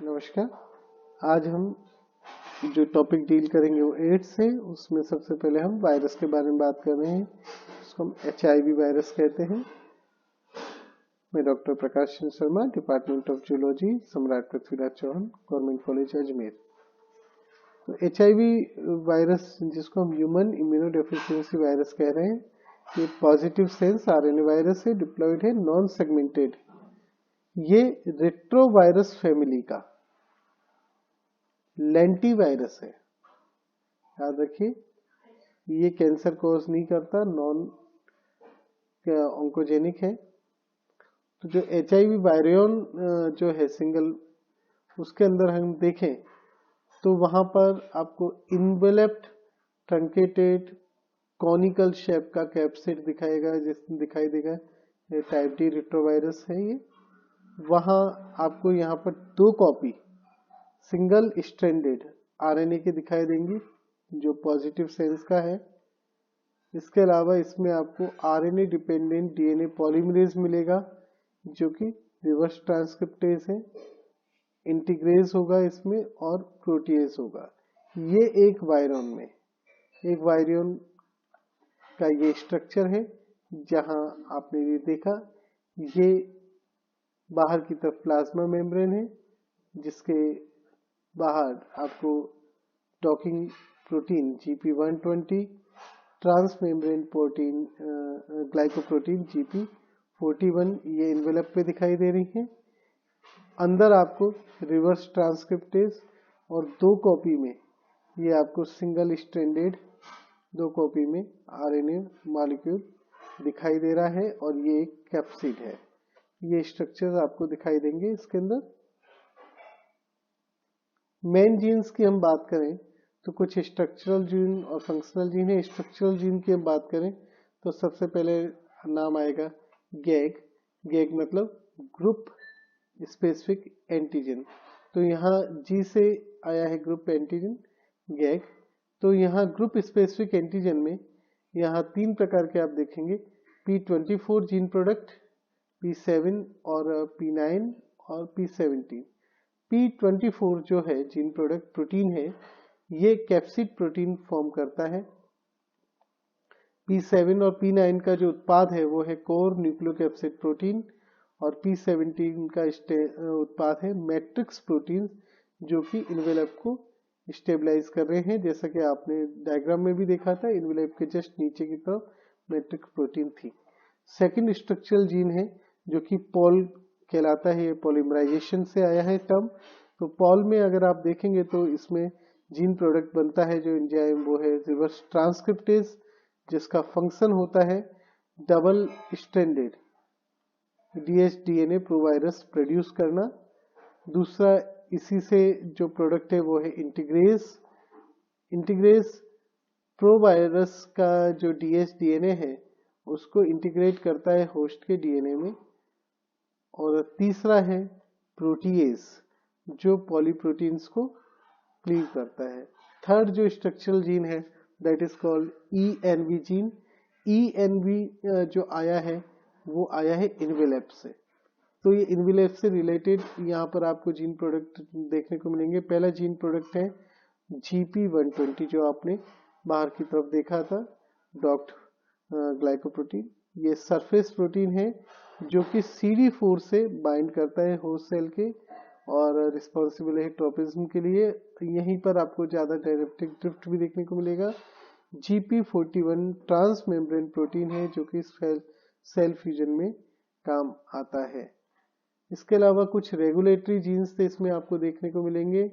नमस्कार। आज हम जो टॉपिक डील करेंगे वो एड्स है। उसमें सबसे पहले हम वायरस के बारे में बात कर रहे हैं। उसको हम HIV वायरस कहते हैं। मैं doctor Prakash Chandra Sharma, department of zoology, सम्राट पृथ्वीराज चौहान, गवर्नमेंट कॉलेज अजमेर। तो HIV वायरस, जिसको हम ह्यूमन इम्यूनोडेफिशिएंसी वायरस कह रहे हैं, ये पॉजिटिव सेंस RNA वायरस है, डिप्लॉयड है, नॉन सेगमेंटेड। ये रेट्रोवायरस फैमिली का लेंटी वायरस है। याद रखिए, ये कैंसर कोज नहीं करता, नॉन ऑन्कोजेनिक है। तो जो HIV वायरियन जो है सिंगल, उसके अंदर हम देखें तो वहां पर आपको इनवेलप्ड ट्रंकेटेड कॉनिकल शेप का कैप्सिड दिखाएगा, दिखाई देगा। ये टाइप डी रेट्रोवायरस है। ये वहां आपको यहाँ पर 2 कॉपी सिंगल स्ट्रैंडेड RNA के दिखाई देंगी, जो पॉजिटिव सेंस का है। इसके अलावा इसमें आपको RNA डिपेंडेंट DNA पॉलीमरेज मिलेगा, जो कि रिवर्स ट्रांसक्रिप्टेज है। इंटीग्रेज होगा इसमें और प्रोटीएज होगा। ये एक वायरियन का ये स्ट्रक्चर है। जहां आपने ये देखा, ये बाहर की तरफ प्लाज्मा मेम्ब्रेन है, जिसके बाहर आपको docking protein GP120, transmembrane protein glycoprotein GP41 ये इन्वेलप पे दिखाई दे रही है। अंदर आपको रिवर्स ट्रांसक्रिप्टेज और 2 कॉपी में ये आपको सिंगल स्ट्रैंडेड 2 कॉपी में RNA मॉलिक्यूल दिखाई दे रहा है, और ये एक कैप्सिड है। ये स्ट्रक्चर आपको दिखाई देंगे इसके अंदर। मेन जीन्स की हम बात करें तो कुछ स्ट्रक्चरल जीन और फंक्शनल जीन है। स्ट्रक्चरल जीन की हम बात करें तो सबसे पहले नाम आएगा गैग। गैग मतलब ग्रुप स्पेसिफिक एंटीजन। तो यहाँ G से आया है ग्रुप एंटीजन गैग। तो यहाँ ग्रुप स्पेसिफिक एंटीजन में यहाँ 3 प्रकार के आप देखेंगे: P24 जीन प्रोडक्ट, P7 और P9 और P17। P24 जो है जीन प्रोडक्ट प्रोटीन है, ये कैप्सिड प्रोटीन फॉर्म करता है। P7 और P9 का जो उत्पाद है वो है कोर न्यूक्लियोकैप्सिड प्रोटीन, और P17 का उत्पाद है मैट्रिक्स प्रोटीन, जो कि इन्वेलप को स्टेबलाइज कर रहे हैं। जैसा कि आपने डायग्राम में भी देखा था, इन्वेलप के जस्ट नीचे की तरफ मैट्रिक्स प्रोटीन थी। सेकंड स्ट्रक्चरल जीन है जो कि पॉल कहलाता है। ये पॉलीमराइजेशन से आया है टर्म। तो पॉल में अगर आप देखेंगे तो इसमें जीन प्रोडक्ट बनता है जो एंजाइम, वो है रिवर्स ट्रांसक्रिप्टेज, जिसका फंक्शन होता है double stranded dsDNA provirus produce करना। दूसरा इसी से जो प्रोडक्ट है वो है इंटीग्रेज। इंटीग्रेज प्रोवायरस का जो dsDNA है उसको इंटीग्रेट करता है होस्ट के DNA में। और तीसरा है प्रोटीएज, जो पॉलीप्रोटीन्स को क्लीव करता है। थर्ड जो स्ट्रक्चरल जीन है that is called ENV gene. ENV जो आया है वो आया है इन्वेलप से। तो ये इन्वेलप से रिलेटेड यहाँ पर आपको जीन प्रोडक्ट देखने को मिलेंगे। पहला जीन प्रोडक्ट है GP120, जो आपने बाहर की तरफ देखा था, डॉक्ड ग्लाइकोप्रोटीन। ये सरफेस प्रोटीन है जो कि CD4 से बाइंड करता है होस्ट सेल के, और रिस्पॉन्सिबल है ट्रोपिज्म के लिए। यहीं पर आपको ज्यादा डायरेक्टिक ड्रिफ्ट भी देखने को मिलेगा। GP41 ट्रांस मेम्ब्रेन प्रोटीन है जो कि सेल फ्यूजन में काम आता है। इसके अलावा कुछ रेगुलेटरी जीन्स इसमें आपको देखने को मिलेंगे।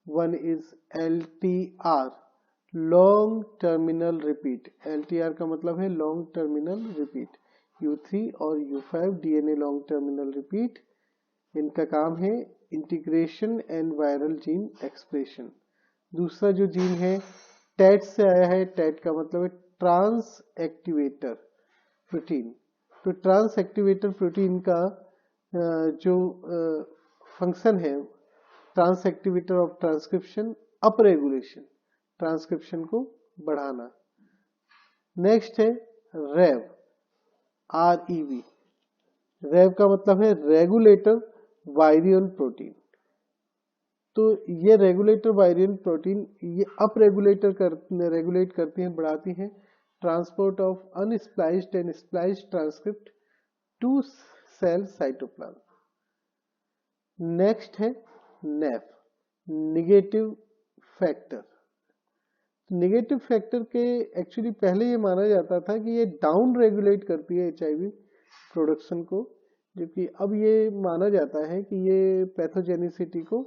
One is LTR, long terminal repeat. LTR का मतलब है लॉन्ग टर्मिनल रिपीट। U3 और U5 DNA long terminal repeat, इनका काम है integration and viral gene expression. दूसरा जो जीन है TET से आया है। TET का मतलब है ट्रांस एक्टिवेटर प्रोटीन। तो ट्रांस एक्टिवेटर प्रोटीन का जो फंक्शन है, trans activator of transcription, up regulation, transcription को बढ़ाना। नेक्स्ट है REV, REV। REV का मतलब है रेगुलेटर वायरियन प्रोटीन। तो ये रेगुलेटर वेरिएंट प्रोटीन ये अप रेगुलेट करती हैं, बढ़ाती हैं transport of unspliced and spliced transcript to cell cytoplasm. Next है Nef, negative factor. Negative factor के एक्चुअली पहले ये माना जाता था कि ये डाउन रेगुलेट करती है एचआईवी प्रोडक्शन को, जबकि अब ये माना जाता है कि ये पैथोजेनिसिटी को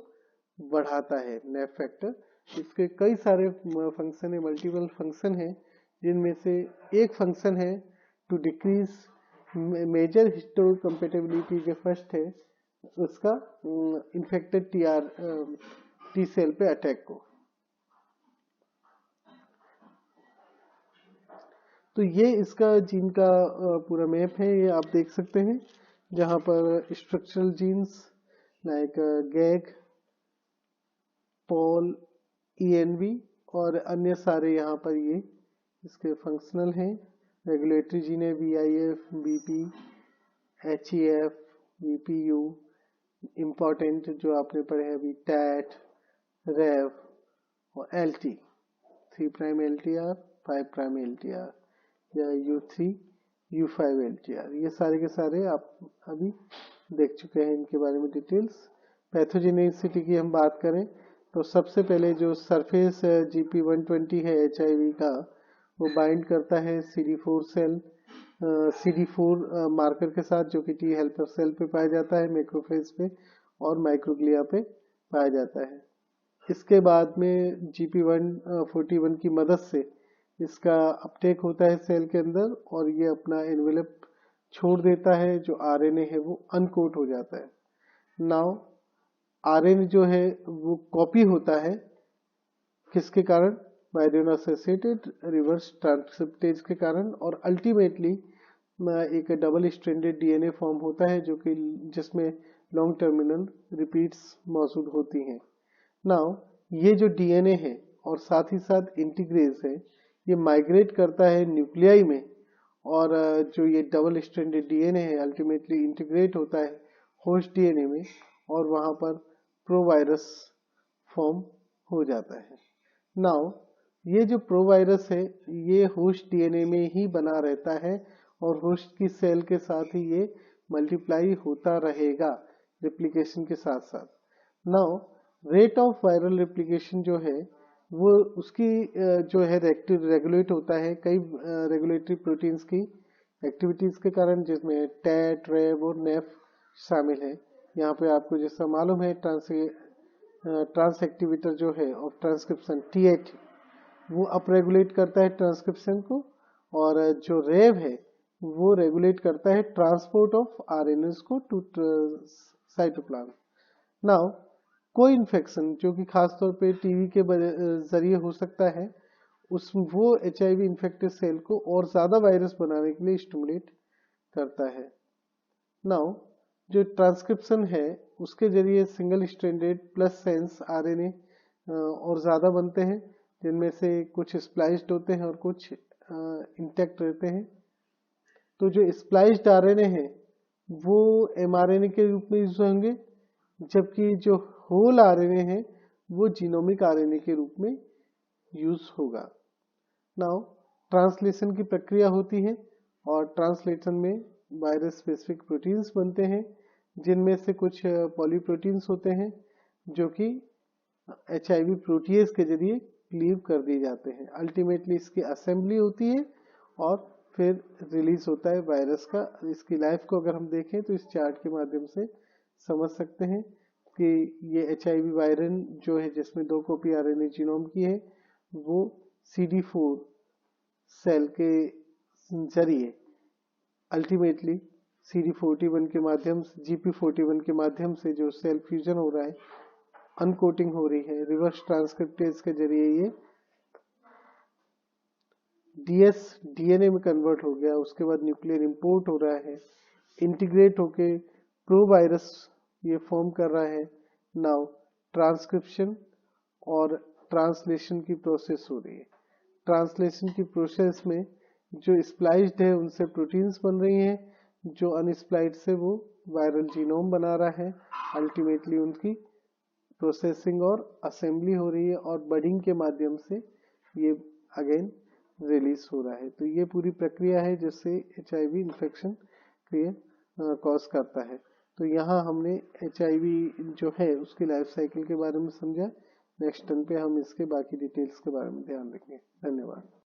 बढ़ाता है नेफ फैक्टर। इसके कई सारे फंक्शन है, मल्टीपल फंक्शन है, जिनमें से एक फंक्शन है टू डिक्रीज मेजर हिस्टोकम्पेटिबिलिटी जो फर्स्ट है उसका इन्फेक्टेड टी सेल पे अटैक को। तो ये इसका जीन का पूरा मैप है, ये आप देख सकते हैं, जहां पर structural genes like gag, Paul, ENV और अन्य सारे यहाँ पर ये इसके फंक्शनल हैं। रेगुलेटरी जीन है VIF, BP, HEF, VPU, important जो आपने पढ़े हैं अभी टैट, रेव और LT, 3' LTR, 5' LTR या U3, U5 LTR, ये सारे के सारे आप अभी देख चुके हैं इनके बारे में डिटेल्स। पैथोजेनिसिटी की हम बात करें तो सबसे पहले जो सरफेस GP120 है HIV का, वो बाइंड करता है CD4 सेल, CD4 मार्कर के साथ, जो कि T हेल्पर सेल पे पाया जाता है, मैक्रोफेज पे और माइक्रोग्लिया पे पाया जाता है। इसके बाद में GP141 की मदद से इसका अपटेक होता है सेल के अंदर और ये अपना एनवेलप छोड़ देता है, जो RNA है वो अनकोट हो जाता है। नाउ RNA जो है वो कॉपी होता है किसके कारण? बाइडेनो एसोसिएटेड रिवर्स ट्रांसक्रिप्टेज के कारण, और अल्टीमेटली एक डबल स्ट्रैंडेड DNA फॉर्म होता है जो कि जिसमें लॉन्ग टर्मिनल रिपीट्स मौजूद होती हैं। नाउ ये जो DNA है और साथ ही साथ इंटीग्रेज है, ये माइग्रेट करता है न्यूक्लियाई में, और जो ये डबल स्ट्रैंडेड DNA है अल्टीमेटली इंटीग्रेट होता है होस्ट DNA में, और वहां पर प्रोवायरस फॉर्म हो जाता है। नाउ ये जो प्रोवायरस है ये होस्ट DNA में ही बना रहता है और होस्ट की सेल के साथ ही ये मल्टीप्लाई होता रहेगा रेप्लिकेशन के साथ साथ। Now rate of viral replication जो है वो उसकी जो है रेगुलेट होता है कई रेगुलेटरी प्रोटीन्स की एक्टिविटीज के कारण, जिसमें टैट, रेब और नेफ शामिल है। यहाँ पे आपको जैसा मालूम है ट्रांस एक्टिवेटर जो है ऑफ ट्रांसक्रिप्शन TAT, वो अप रेगुलेट करता है ट्रांसक्रिप्शन को, और जो रेव है वो रेगुलेट करता है ट्रांसपोर्ट ऑफ RNAs को टू साइटोप्लाज्म। नाउ कोई इन्फेक्शन जो कि खासतौर पे टीबी के जरिए हो सकता है, वो HIV इन्फेक्टेड सेल को और ज्यादा वायरस बनाने के लिए स्टिमुलेट करता है। नाउ जो ट्रांसक्रिप्शन है उसके जरिए single stranded plus sense RNA और ज्यादा बनते हैं, जिनमें से कुछ स्प्लाइस्ड होते हैं और कुछ इंटैक्ट रहते हैं। तो जो स्प्लाइस्ड RNA है वो mRNA के रूप में यूज होंगे, जबकि जो होल RNA है वो जीनोमिक RNA के रूप में यूज होगा। नाउ ट्रांसलेशन की प्रक्रिया होती है और ट्रांसलेशन में वायरस स्पेसिफिक प्रोटीन्स बनते हैं, जिनमें से कुछ पॉलीप्रोटीन्स होते हैं जो कि HIV प्रोटीएज के जरिए क्लीव कर दिए जाते हैं। अल्टीमेटली इसकी असेंबली होती है और फिर रिलीज होता है वायरस का। इसकी लाइफ को अगर हम देखें तो इस चार्ट के माध्यम से समझ सकते हैं कि ये HIV वायरन जो है जिसमें 2 कॉपी RNA जीनोम की है, वो CD4 सेल के जरिए अल्टीमेटली CD41 के माध्यम से GP41 के माध्यम से जो सेल फ्यूजन हो रहा है, अनकोटिंग हो रही है रिवर्स ट्रांसक्रिप्टेज के जरिए, ये DNA में कन्वर्ट हो गया। उसके बाद न्यूक्लियर इंपोर्ट हो रहा है, इंटीग्रेट होके प्रोवायरस ये फॉर्म कर रहा है। नाउ ट्रांसक्रिप्शन और ट्रांसलेशन की प्रोसेस हो रही है। ट्रांसलेशन की प्रोसेस में जो स्प्लाइस्ड है उनसे प्रोटीन्स बन रही हैं, जो अनस्प्लाइस्ड से वो वायरल जीनोम बना रहा है। अल्टीमेटली उनकी प्रोसेसिंग और असेंबली हो रही है और बडिंग के माध्यम से ये अगेन रिलीज हो रहा है। तो ये पूरी प्रक्रिया है जिससे HIV इन्फेक्शन कॉज करता है। तो यहाँ हमने HIV जो है उसकी लाइफ साइकिल के बारे में समझा। नेक्स्ट टर्न पे हम इसके बाकी डिटेल्स के बारे में ध्यान रखेंगे। धन्यवाद।